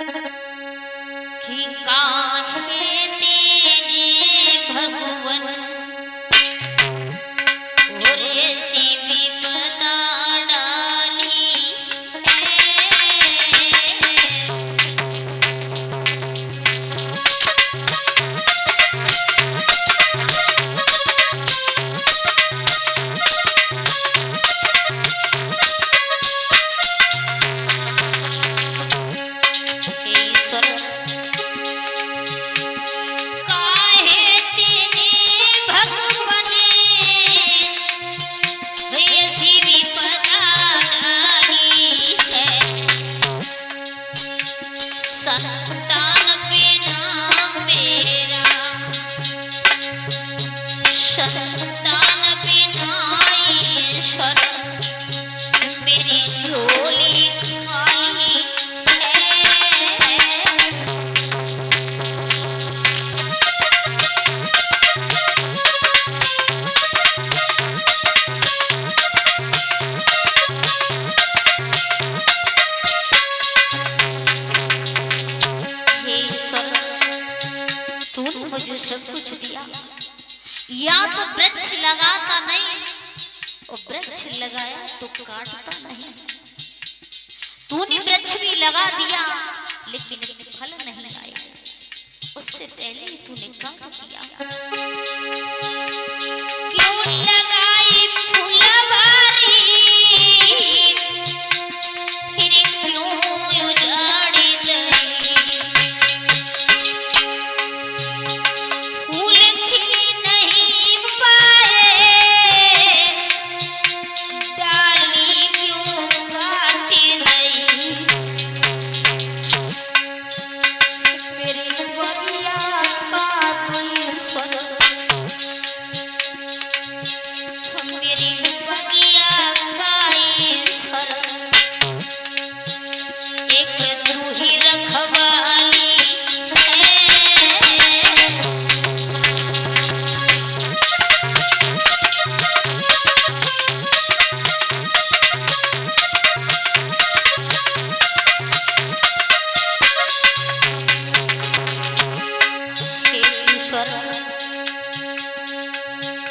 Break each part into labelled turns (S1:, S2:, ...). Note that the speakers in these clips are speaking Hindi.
S1: कि काहे तेने भगवन और ऐसी विपदा डाली मुझे सब कुछ दिया, या तो वृक्ष लगाता नहीं और वृक्ष लगाया तो काटता नहीं। तूने वृक्ष भी लगा दिया लेकिन फल नहीं आया, उससे पहले ही तूने काट दिया। क्यों लगाई फुलवारी फिर क्यों उजाड़ी गई,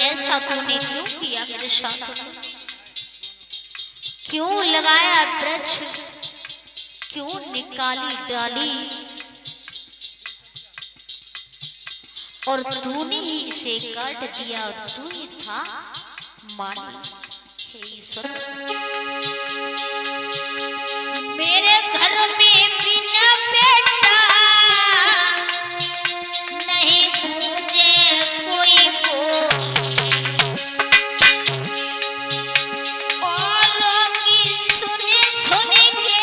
S1: ऐसा तूने क्यों किया मेरे साथ? क्यों लगाया वृक्ष, क्यों निकाली डाली और तूने ही इसे काट दिया और तू ही था माली। हे ईश्वर, मेरे घर में बिना बेटा नहीं गूंजे कोई बोल, औरों की सुने सुने के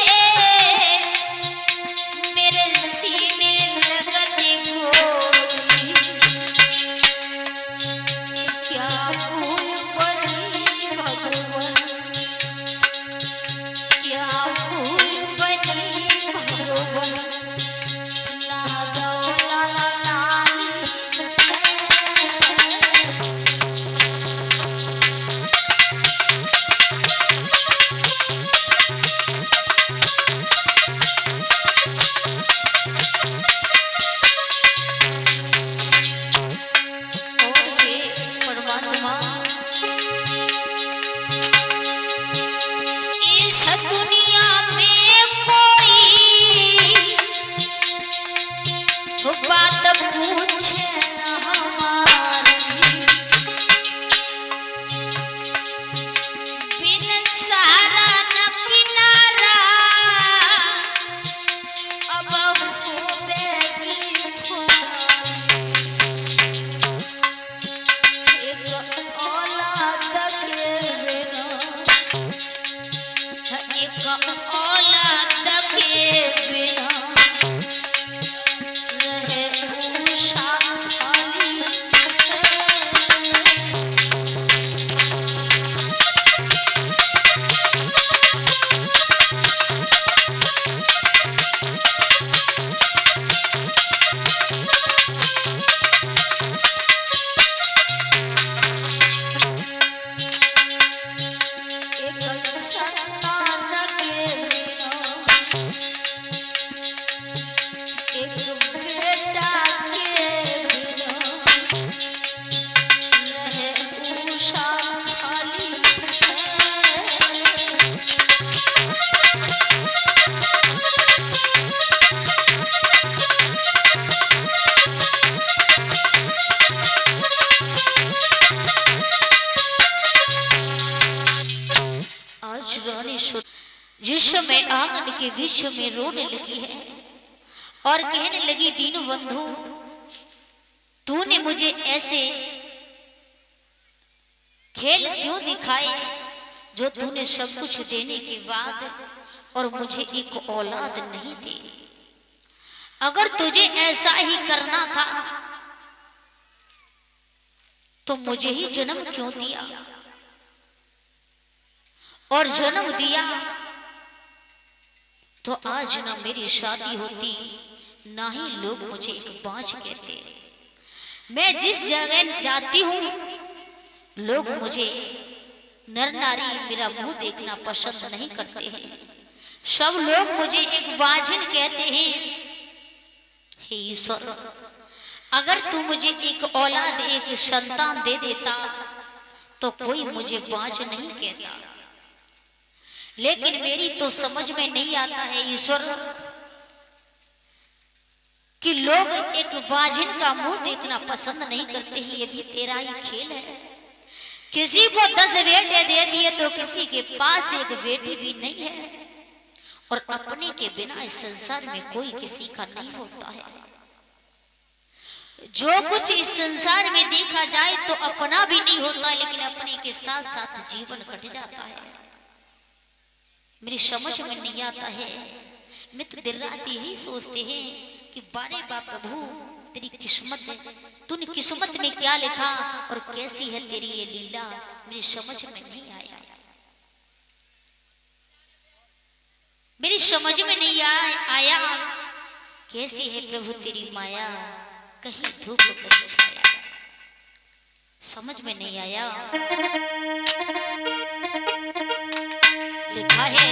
S1: मेरे सीने लगने गोली। क्या भूल पड़ी भगवान विश्व में आंगन के विश्व में रोने लगी है और कहने लगी, दीन बंधु तूने मुझे ऐसे खेल क्यों दिखाए जो तूने सब कुछ देने के बाद और मुझे एक औलाद नहीं दी। अगर तुझे ऐसा ही करना था तो मुझे ही जन्म क्यों दिया, और जन्म दिया तो आज ना मेरी शादी होती ना ही लोग मुझे एक बाँझ कहते। मैं जिस जगह जाती हूँ लोग मुझे नर नारी मेरा मुंह देखना पसंद नहीं करते हैं, सब लोग मुझे एक वाजिन कहते हैं। हे ईश्वर, अगर तू मुझे एक औलाद एक संतान दे देता तो कोई मुझे बाँझ नहीं कहता, लेकिन मेरी तो समझ में नहीं आता है ईश्वर कि लोग एक वाजिन का मुंह देखना पसंद नहीं करते हैं। ये भी तेरा ही खेल है। किसी को 10 बेटे दे दिए तो किसी के पास एक बेटी भी नहीं है, और अपने के बिना इस संसार में कोई किसी का नहीं होता है। जो कुछ इस संसार में देखा जाए तो अपना भी नहीं होता, लेकिन अपने के साथ साथ जीवन कट जाता है। मेरी समझ में नहीं आता है। मित्र दिन रात यही सोचते हैं कि बारे बा प्रभु तेरी किस्मत है, तूने किस्मत में क्या लिखा और कैसी है तेरी ये लीला, मेरी समझ में नहीं आया। मेरी समझ में नहीं आया कैसी है प्रभु तेरी माया, कहीं धूप कहीं छाया, समझ में नहीं आया। लिखा है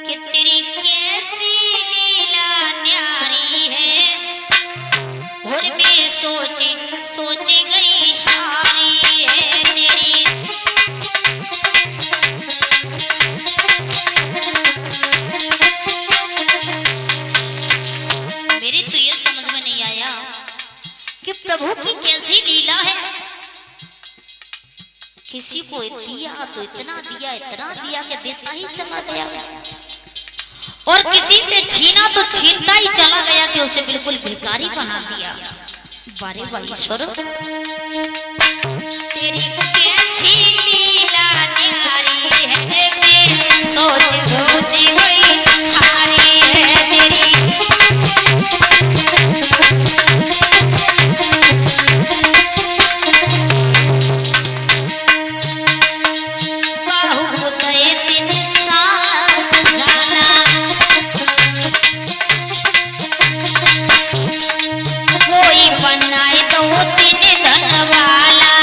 S1: कि तेरी कैसी लीला न्यारी है, और मैं सोच गई हारी है तेरी। मेरे तो ये समझ में नहीं आया कि प्रभु की कैसी लीला है। किसी को दिया तो इतना दिया कि देता ही चला गया, और किसी से छीना तो छीनता ही चला गया कि उसे बिल्कुल भिखारी बना दिया। बारे बाई ईश्वर तेरी कैसी लीला न्यारी है, मैं सोच गई हारी है तेरी। कोई बनाए तो तीन धन वाला,